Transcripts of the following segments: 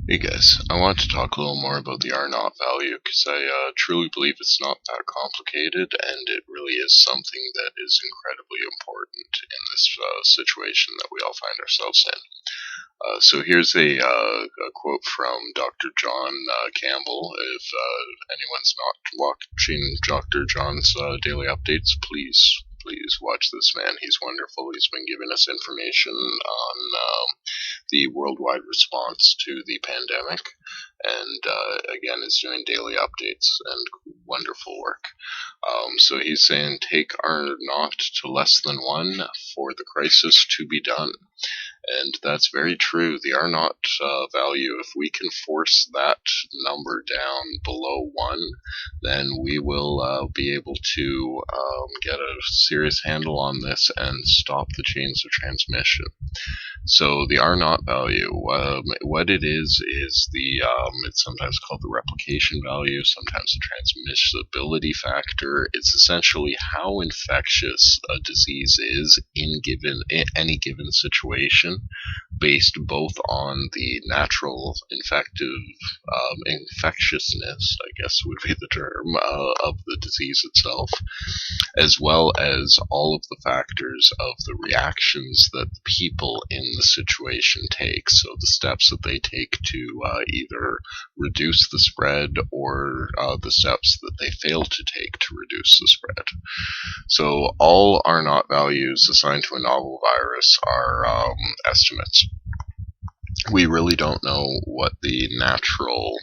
Hey guys, I want to talk a little more about the R-Naught value because I truly believe it's not that complicated, and it really is something that is incredibly important in this situation that we all find ourselves in. So here's a quote from Dr. John Campbell. If anyone's not watching Dr. John's daily updates, please watch this man. He's wonderful. He's been giving us information on the worldwide response to the pandemic, and again is doing daily updates and wonderful work. So he's saying, take R-Naught to less than 1 for the crisis to be done. And that's very true. The R-Naught value, if we can force that number down below 1, then we will be able to get a serious handle on this and stop the chains of transmission. So the R-Naught value, what it is it's sometimes called the replication value, sometimes the transmissibility factor. It's essentially how infectious a disease is in any given situation, based both on the natural infectiousness, I guess would be the term, of the disease itself, as well as all of the factors of the reactions that the people in the situation take. So the steps that they take to either reduce the spread, or the steps that they fail to take to reduce the spread. So all R-Naught values assigned to a novel virus are estimates. We really don't know what the natural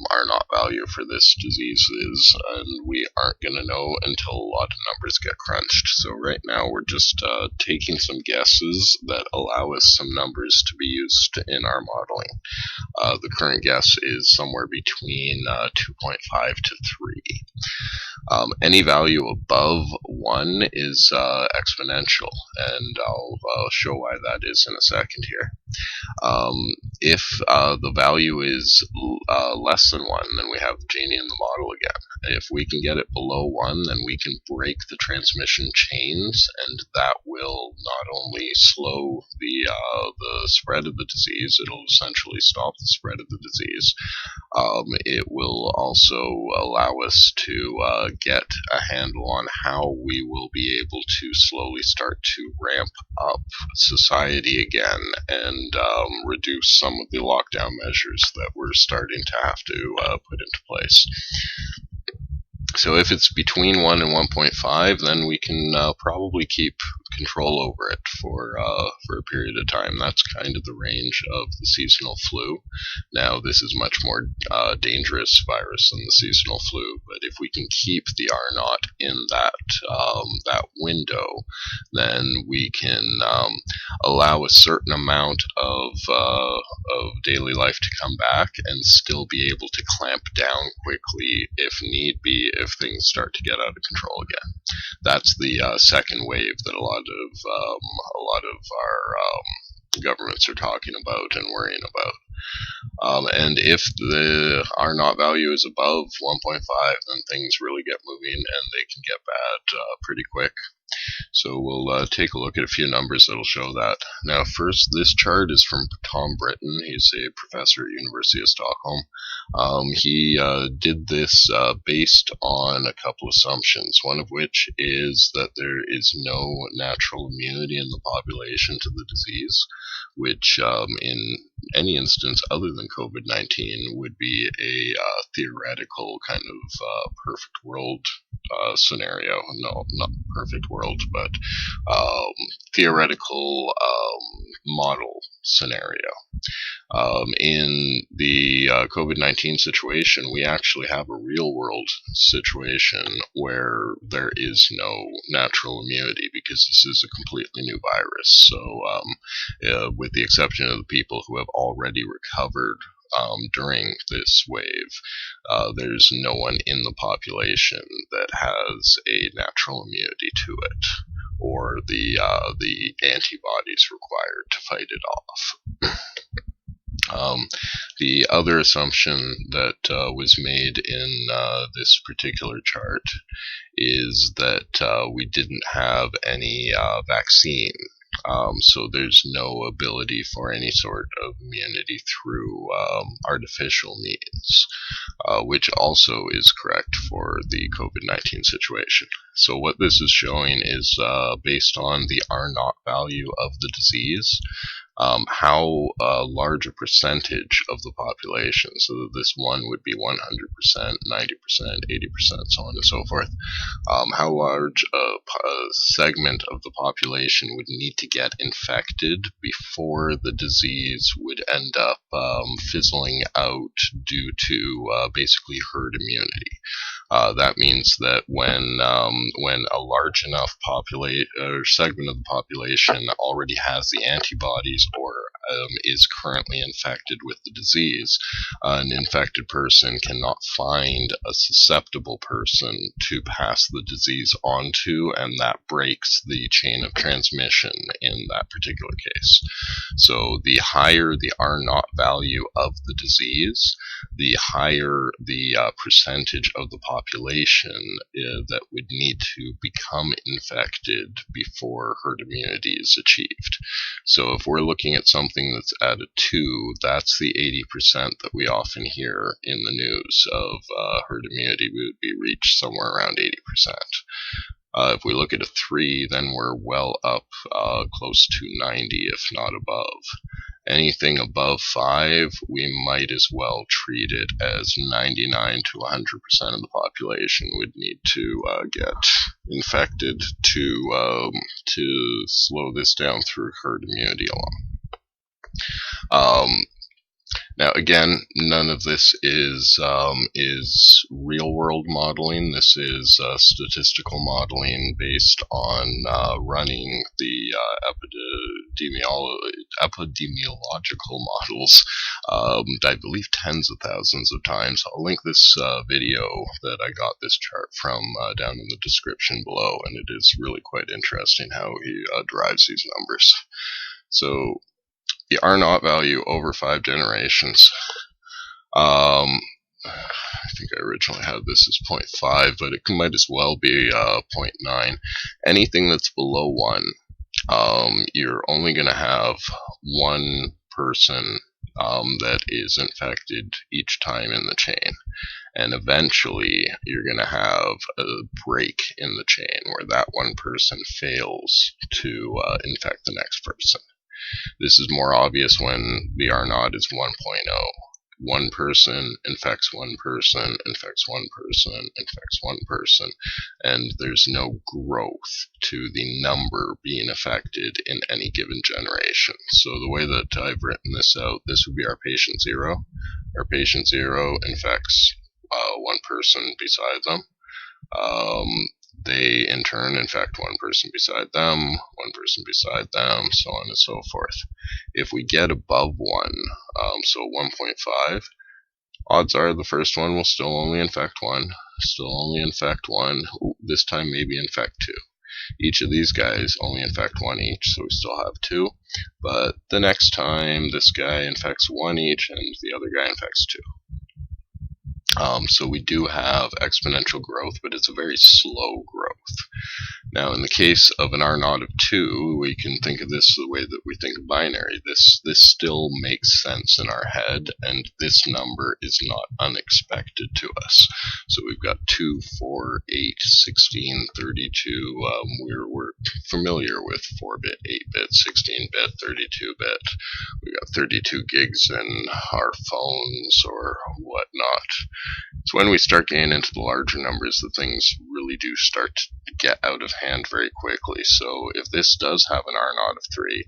R-Naught value for this disease is, and we aren't going to know until a lot of numbers get crunched. So right now we're just taking some guesses that allow us some numbers to be used in our modeling. The current guess is somewhere between 2.5 to 3. Any value above 1 is exponential, and I'll show why that is in a second here. If the value is less than 1, then we have the genie in the model again. If we can get it below 1, then we can break the transmission chains, and that will not only slow the spread of the disease, it'll essentially stop the spread of the disease. It will also allow us to get a handle on how we will be able to slowly start to ramp up society again and reduce some of the lockdown measures that we're starting to have to put into place. So if it's between 1 and 1.5, then we can probably keep control over it for a period of time. That's kind of the range of the seasonal flu. Now, this is much more dangerous virus than the seasonal flu, but if we can keep the R-Naught in that window, then we can allow a certain amount of daily life to come back and still be able to clamp down quickly if need be, if things start to get out of control again. That's the second wave that a lot of our governments are talking about and worrying about. And if the R-Naught value is above 1.5, then things really get moving and they can get bad pretty quick. So we'll take a look at a few numbers that'll show that. Now first, this chart is from Tom Britton. He's a professor at University of Stockholm. He did this based on a couple assumptions, one of which is that there is no natural immunity in the population to the disease, which in any instance other than COVID-19 would be a theoretical kind of perfect world scenario. No, not perfect world, but theoretical model scenario. In the COVID-19 situation, we actually have a real world situation where there is no natural immunity because this is a completely new virus. So with the exception of the people who have already recovered during this wave, there's no one in the population that has a natural immunity to it, or the antibodies required to fight it off. The other assumption that was made in this particular chart is that we didn't have any vaccine So there's no ability for any sort of immunity through artificial means, which also is correct for the COVID-19 situation. So what this is showing is based on the R-Naught value of the disease, how large a percentage of the population, so that this one would be 100%, 90%, 80%, so on and so forth, how large a segment of the population would need to get infected before the disease would end up fizzling out due to basically herd immunity. That means that when a large enough segment of the population already has the antibodies or is currently infected with the disease, an infected person cannot find a susceptible person to pass the disease onto, and that breaks the chain of transmission in that particular case. So the higher the R-Naught value of the disease, the higher the percentage of the population that would need to become infected before herd immunity is achieved. So if we're looking at something that's at a 2, that's the 80% that we often hear in the news of herd immunity would be reached somewhere around 80%. If we look at a 3, then we're well up close to 90, if not above. Anything above 5, we might as well treat it as 99 to 100% of the population would need to get infected to slow this down through herd immunity alone. Now, again, none of this is real-world modeling. This is statistical modeling based on running the epidemiological models, I believe tens of thousands of times. I'll link this video that I got this chart from down in the description below, and it is really quite interesting how he derives these numbers. So, the R-Naught value over 5 generations. I think I originally had this as 0.5, but it might as well be 0.9. Anything that's below 1, you're only going to have one person that is infected each time in the chain. And eventually, you're going to have a break in the chain where that one person fails to infect the next person. This is more obvious when the R-Naught is 1.0. One person infects one person, infects one person, infects one person, and there's no growth to the number being affected in any given generation. So the way that I've written this out, this would be our patient 0. Our patient 0 infects one person beside them. They in turn infect one person beside them, one person beside them, so on and so forth. If we get above 1, so 1.5, odds are the first one will still only infect one, this time maybe infect 2. Each of these guys only infect 1 each, so we still have 2, but the next time this guy infects 1 each and the other guy infects 2. So we do have exponential growth, but it's a very slow growth. Now, in the case of an R-Naught of 2, we can think of this the way that we think of binary. This still makes sense in our head, and this number is not unexpected to us. So we've got 2, 4, 8, 16, 32. We're familiar with 4-bit, 8-bit, 16-bit, 32-bit. We've got 32 gigs in our phones or whatnot. It's when we start getting into the larger numbers that things really do start to get out of hand very quickly. So if this does have an R-Naught of 3,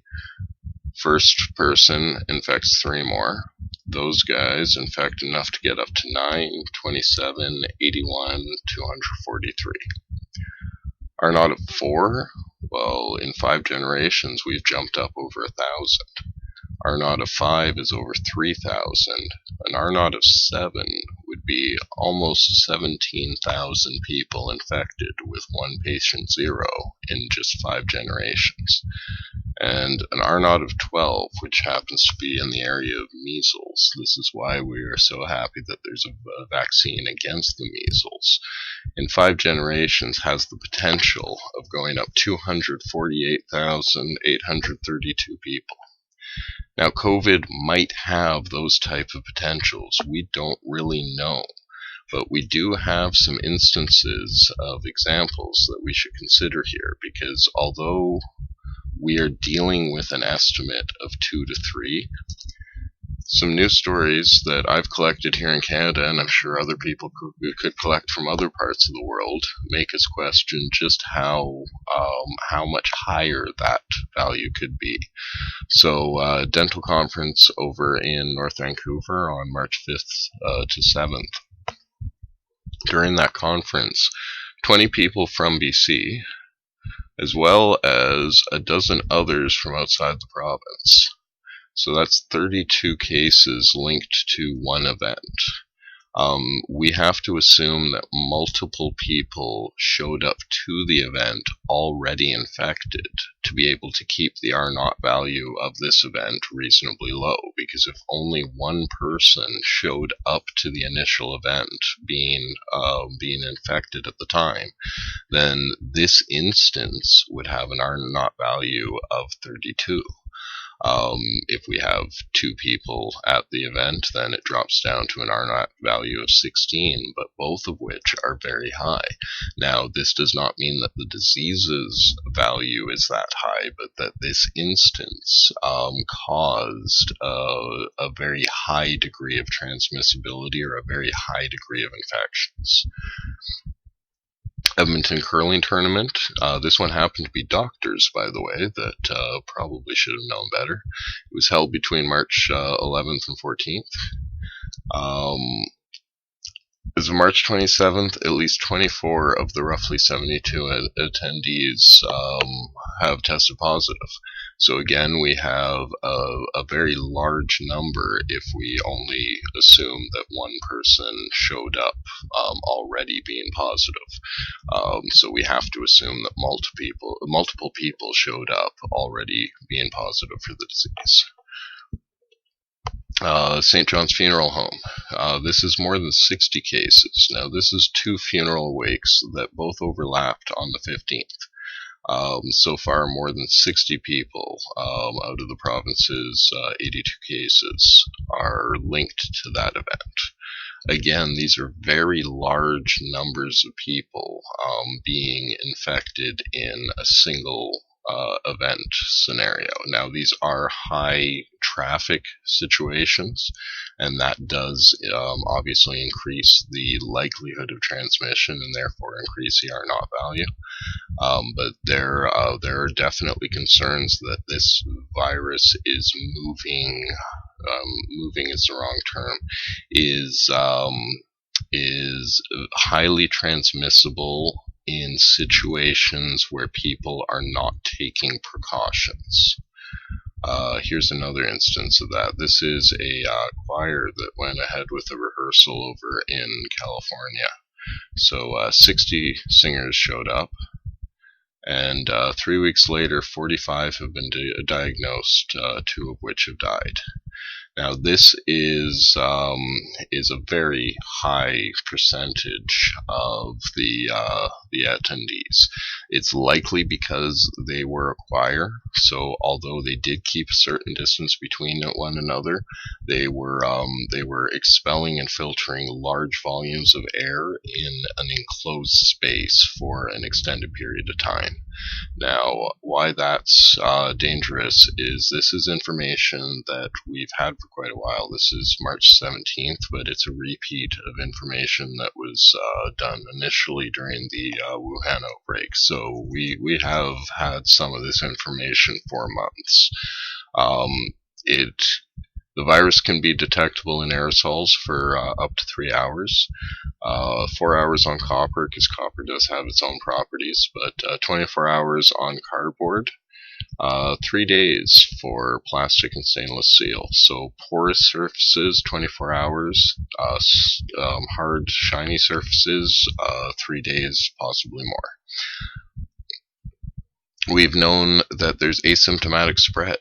first person infects 3 more. Those guys infect enough to get up to 9, 27, 81, 243. R-Naught of 4, well, in 5 generations we've jumped up over 1,000. R-Naught of 5 is over 3,000. An R-Naught of 7 would be almost 17,000 people infected with one patient zero in just 5 generations. And an R-Naught of 12, which happens to be in the area of measles. This is why we are so happy that there's a vaccine against the measles. In 5 generations has the potential of going up 248,832 people. Now, COVID might have those type of potentials. We don't really know. But we do have some instances of examples that we should consider here, because although we are dealing with an estimate of 2 to 3, some news stories that I've collected here in Canada, and I'm sure other people could collect from other parts of the world, make us question just how much higher that value could be. So, dental conference over in North Vancouver on March 5th to 7th. During that conference, 20 people from BC, as well as a dozen others from outside the province. So that's 32 cases linked to one event. We have to assume that multiple people showed up to the event already infected to be able to keep the R-Naught value of this event reasonably low, because if only one person showed up to the initial event being infected at the time, then this instance would have an R-Naught value of 32. If we have 2 people at the event, then it drops down to an R-Naught value of 16, but both of which are very high. Now, this does not mean that the disease's value is that high, but that this instance caused a very high degree of transmissibility, or a very high degree of infections. Edmonton curling tournament. This one happened to be doctors, by the way, that probably should have known better. It was held between March 11th and 14th. As of March 27th, at least 24 of the roughly 72 attendees have tested positive. So again, we have a very large number if we only assume that one person showed up already being positive. So we have to assume that multiple people showed up already being positive for the disease. St. John's Funeral Home. This is more than 60 cases. Now, this is 2 funeral wakes that both overlapped on the 15th. So far, more than 60 people out of the province's 82 cases are linked to that event. Again, these are very large numbers of people being infected in a single event scenario. Now, these are high traffic situations, and that does obviously increase the likelihood of transmission and therefore increase the R-Naught value. But there are definitely concerns that this virus is moving is the wrong term, is highly transmissible in situations where people are not taking precautions. Here's another instance of that. This is a choir that went ahead with a rehearsal over in California. So 60 singers showed up, and 3 weeks later, 45 have been diagnosed, 2 of which have died. Now, this is a very high percentage of the attendees. It's likely because they were a choir, so although they did keep a certain distance between one another, they were expelling and filtering large volumes of air in an enclosed space for an extended period of time. Now, why that's dangerous is this is information that we've had for quite a while. This is March 17th, but it's a repeat of information that was done initially during the Wuhan outbreak. So we have had some of this information for months. The virus can be detectable in aerosols for up to 3 hours. 4 hours on copper, because copper does have its own properties, but 24 hours on cardboard, 3 days for plastic and stainless steel. So porous surfaces, 24 hours. Hard, shiny surfaces, 3 days, possibly more. We've known that there's asymptomatic spread.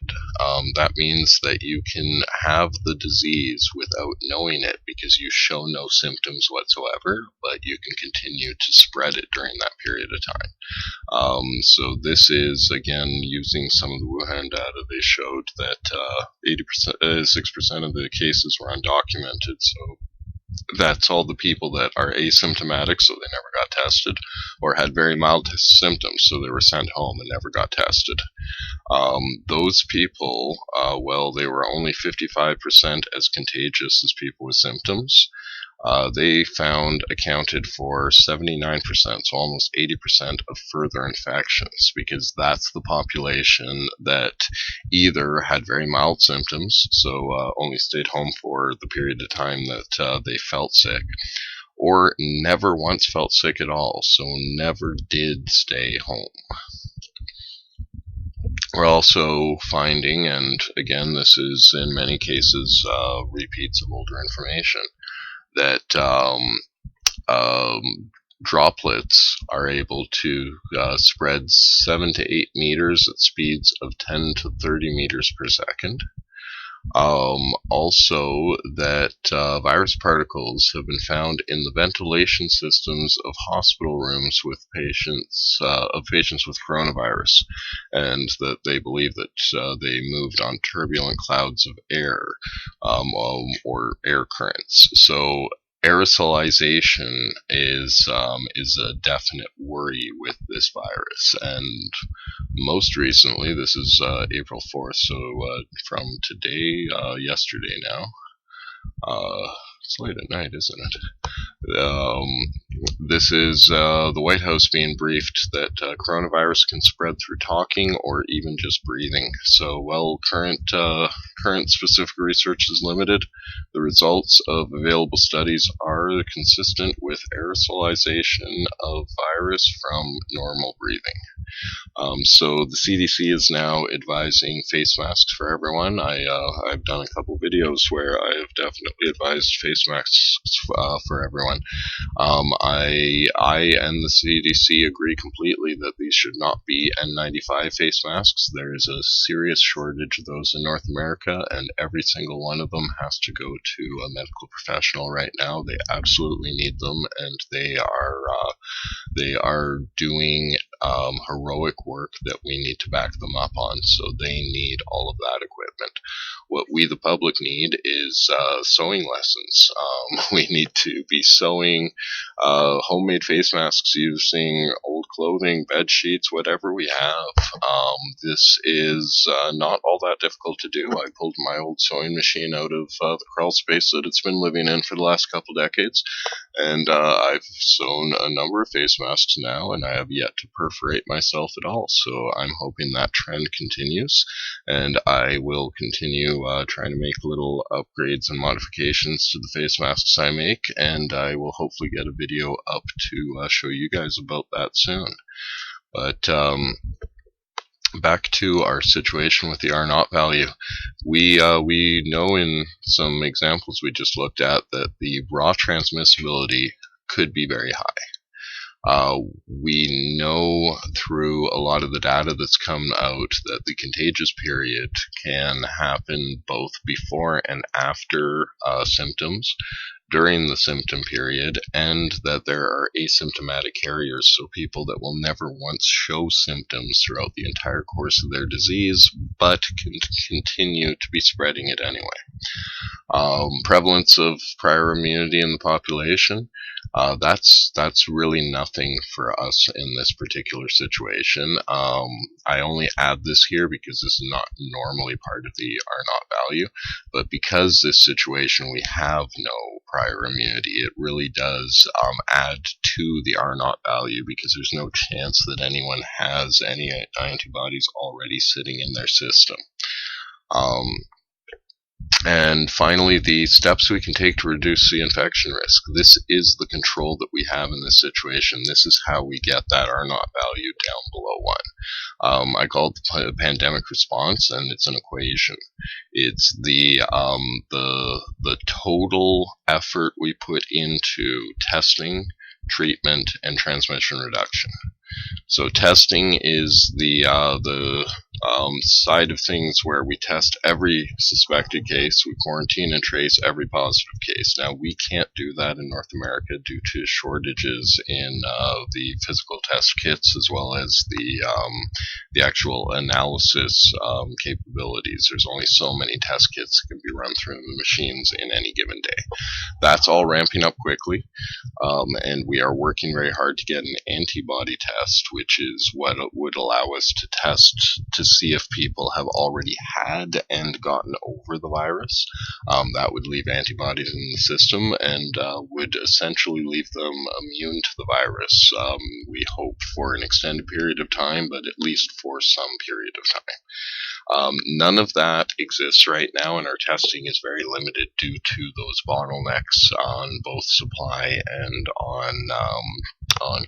That means that you can have the disease without knowing it because you show no symptoms whatsoever, but you can continue to spread it during that period of time. So this is, again, using some of the Wuhan data. They showed that 6% of the cases were undocumented, so that's all the people that are asymptomatic, so they never got tested, or had very mild symptoms, so they were sent home and never got tested. Those people, well, they were only 55% as contagious as people with symptoms. They found accounted for 79%, so almost 80% of further infections, because that's the population that either had very mild symptoms, so only stayed home for the period of time that they felt sick, or never once felt sick at all, so never did stay home. We're also finding, and again, this is in many cases repeats of older information, that droplets are able to spread 7 to 8 meters at speeds of 10 to 30 meters per second. Also, that virus particles have been found in the ventilation systems of hospital rooms with patients with coronavirus, and that they believe that they moved on turbulent clouds of air or air currents. So aerosolization is a definite worry with this virus, and most recently, this is April 4th, so from today, yesterday now. It's late at night, isn't it? This is the White House being briefed that coronavirus can spread through talking or even just breathing. So, while current specific research is limited, the results of available studies are consistent with aerosolization of virus from normal breathing. So the CDC is now advising face masks for everyone. I've done a couple videos where I have definitely advised face masks for everyone. I and the CDC agree completely that these should not be N95 face masks. There is a serious shortage of those in North America, and every single one of them has to go to a medical professional right now. They absolutely need them, and they are doing heroic work that we need to back them up on, so they need all of that equipment. What we, the public, need is sewing lessons. We need to be sewing homemade face masks using old clothing, bed sheets, whatever we have. This is not all that difficult to do. I pulled my old sewing machine out of the crawl space that it's been living in for the last couple decades, and I've sewn a number of face masks now, and I have yet to perforate myself at all. So I'm hoping that trend continues, and I will continue trying to make little upgrades and modifications to the face masks I make, and I will hopefully get a video up to show you guys about that soon. But back to our situation with the R-Naught value. We know in some examples we just looked at that the raw transmissibility could be very high. We know through a lot of the data that's come out that the contagious period can happen both before and after symptoms, during the symptom period, and that there are asymptomatic carriers, so people that will never once show symptoms throughout the entire course of their disease, but can continue to be spreading it anyway. Prevalence of prior immunity in the population, that's really nothing for us in this particular situation. I only add this here because this is not normally part of the R-Naught value, but because this situation we have no prior immunity, it really does add to the R-Naught value, because there's no chance that anyone has any antibodies already sitting in their system. And finally, the steps we can take to reduce the infection risk. This is the control that we have in this situation. This is how we get that R-Naught value down below 1. I call it the pandemic response, and it's an equation. It's the total effort we put into testing, treatment, and transmission reduction. So testing is the side of things where we test every suspected case, we quarantine and trace every positive case. Now, we can't do that in North America due to shortages in the physical test kits, as well as the actual analysis capabilities. There's only so many test kits that can be run through the machines in any given day. That's all ramping up quickly. And we are working very hard to get an antibody test, which is what would allow us to test to see if people have already had and gotten over the virus. That would leave antibodies in the system and would essentially leave them immune to the virus. We hope for an extended period of time, but at least for some period of time. None of that exists right now, and our testing is very limited due to those bottlenecks on both supply and on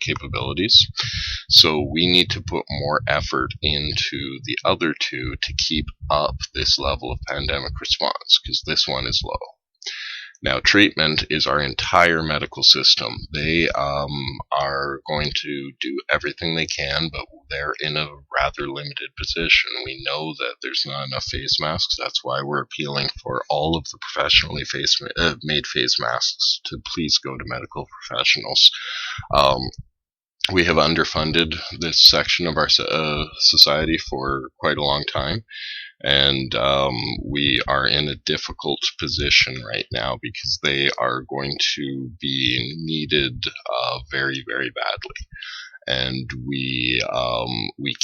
capabilities. So we need to put more effort into the other two to keep up this level of pandemic response, because this one is low. Now, treatment is our entire medical system. They are going to do everything they can, but they're in a rather limited position. We know that there's not enough face masks. That's why we're appealing for all of the professionally made face masks to please go to medical professionals. We have underfunded this section of our society for quite a long time. And we are in a difficult position right now because they are going to be needed very, very badly. And we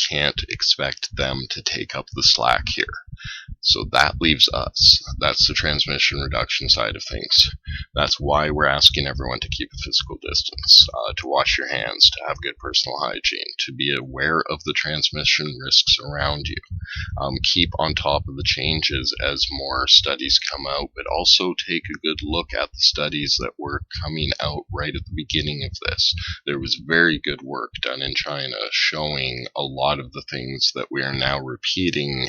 can't expect them to take up the slack here. So that leaves us. That's the transmission reduction side of things. That's why we're asking everyone to keep a physical distance, to wash your hands, to have good personal hygiene, to be aware of the transmission risks around you. Keep on top of the changes as more studies come out, but also take a good look at the studies that were coming out right at the beginning of this. There was very good work done in China showing a lot of the things that we are now repeating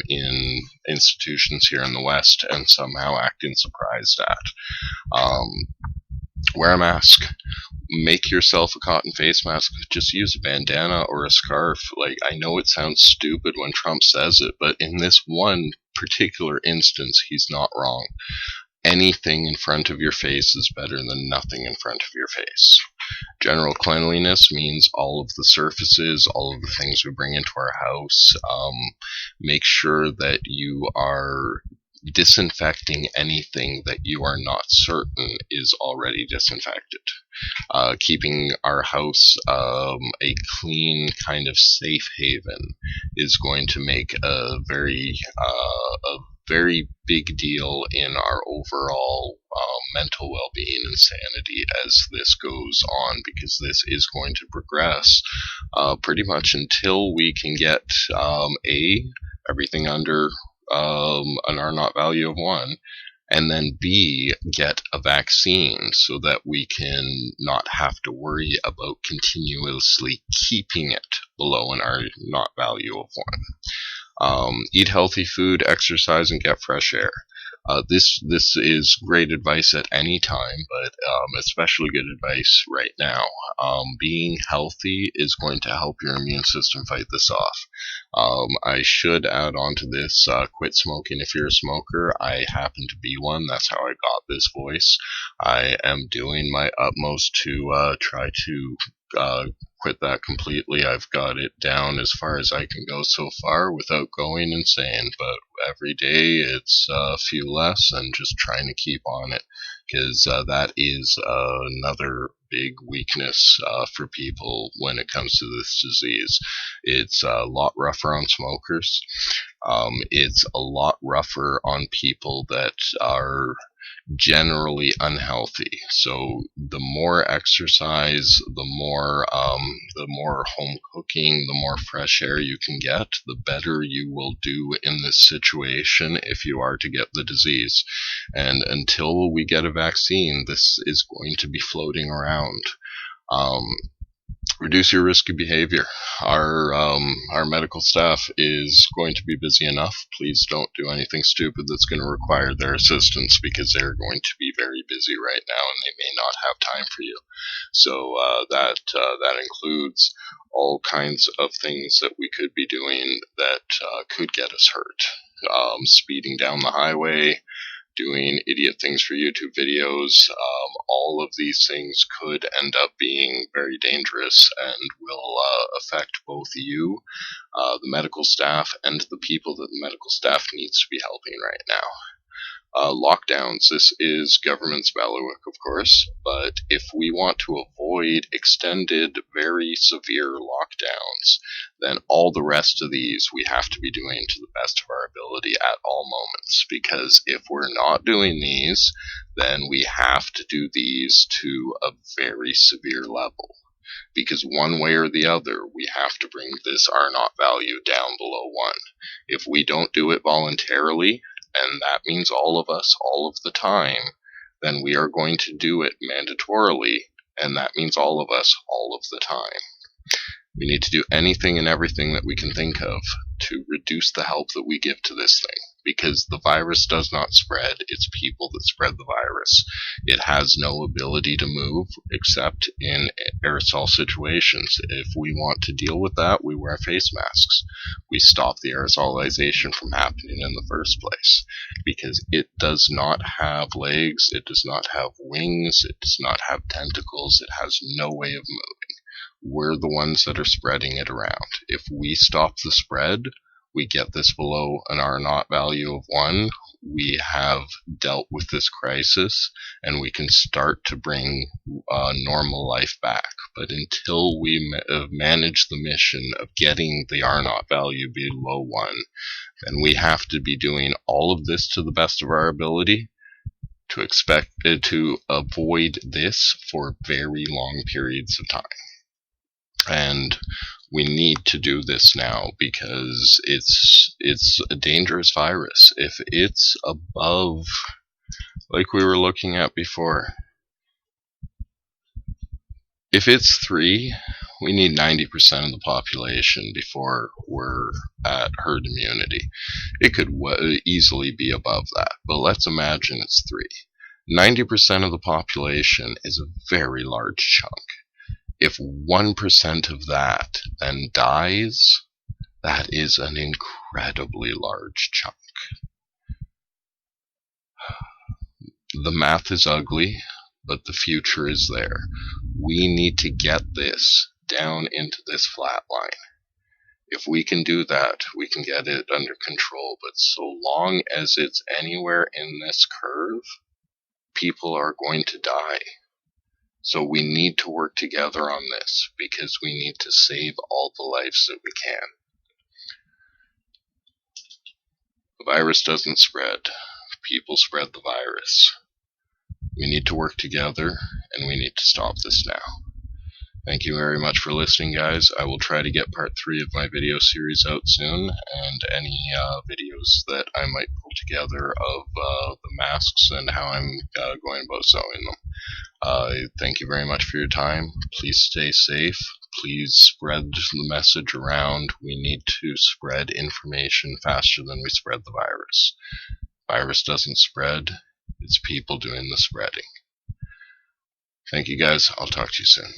in institutions here in the West and somehow acting surprised at. Wear a mask. Make yourself a cotton face mask. Just use a bandana or a scarf. Like, I know it sounds stupid when Trump says it, but in this one particular instance, he's not wrong. Anything in front of your face is better than nothing in front of your face. General cleanliness means all of the surfaces, all of the things we bring into our house. Make sure that you are disinfecting anything that you are not certain is already disinfected. Keeping our house a clean, kind of safe haven is going to make a very big deal in our overall mental well-being and sanity as this goes on, because this is going to progress pretty much until we can get everything under an R-Naught value of 1, and then B, get a vaccine so that we can not have to worry about continuously keeping it below an R-Naught value of 1. Eat healthy food, exercise, and get fresh air. This is great advice at any time, but especially good advice right now. Being healthy is going to help your immune system fight this off. I should add on to this, quit smoking if you're a smoker. I happen to be one. That's how I got this voice. I am doing my utmost to try to quit that completely. I've got it down as far as I can go so far without going insane, but every day it's a few less and just trying to keep on it, because that is another big weakness for people when it comes to this disease. It's a lot rougher on smokers. It's a lot rougher on people that are generally unhealthy. So the more exercise, the more home cooking, the more fresh air you can get, the better you will do in this situation if you are to get the disease. And until we get a vaccine, this is going to be floating around. Reduce your risky behavior. Our medical staff is going to be busy enough. Please don't do anything stupid that's going to require their assistance, because they're going to be very busy right now and they may not have time for you. So that includes all kinds of things that we could be doing that could get us hurt. Speeding down the highway, doing idiot things for YouTube videos. All of these things could end up being very dangerous and will affect both you, the medical staff, and the people that the medical staff needs to be helping right now. Lockdowns. This is government's bailiwick, of course, but if we want to avoid extended, very severe lockdowns, then all the rest of these we have to be doing to the best of our ability at all moments. Because if we're not doing these, then we have to do these to a very severe level. Because one way or the other, we have to bring this R-Naught value down below 1. If we don't do it voluntarily, and that means all of us, all of the time, then we are going to do it mandatorily, and that means all of us, all of the time. We need to do anything and everything that we can think of to reduce the help that we give to this thing. Because the virus does not spread, it's people that spread the virus. It has no ability to move except in aerosol situations. If we want to deal with that, we wear face masks. We stop the aerosolization from happening in the first place. Because it does not have legs, it does not have wings, it does not have tentacles, it has no way of moving. We're the ones that are spreading it around. If we stop the spread, we get this below an R-Naught value of 1, we have dealt with this crisis, and we can start to bring normal life back. But until we manage the mission of getting the R-Naught value below 1, then we have to be doing all of this to the best of our ability to avoid this for very long periods of time. And we need to do this now because it's a dangerous virus. If it's above, like we were looking at before, if it's 3, we need 90% of the population before we're at herd immunity. It could easily be above that, but let's imagine it's 3. 90% of the population is a very large chunk. If 1% of that then dies, that is an incredibly large chunk. The math is ugly, but the future is there. We need to get this down into this flat line. If we can do that, we can get it under control. But so long as it's anywhere in this curve, people are going to die. So we need to work together on this because we need to save all the lives that we can. The virus doesn't spread. People spread the virus. We need to work together, and we need to stop this now. Thank you very much for listening, guys. I will try to get part 3 of my video series out soon, and any videos that I might pull together of the masks and how I'm going about sewing them. Thank you very much for your time. Please stay safe. Please spread the message around. We need to spread information faster than we spread the virus. Virus doesn't spread. It's people doing the spreading. Thank you, guys. I'll talk to you soon.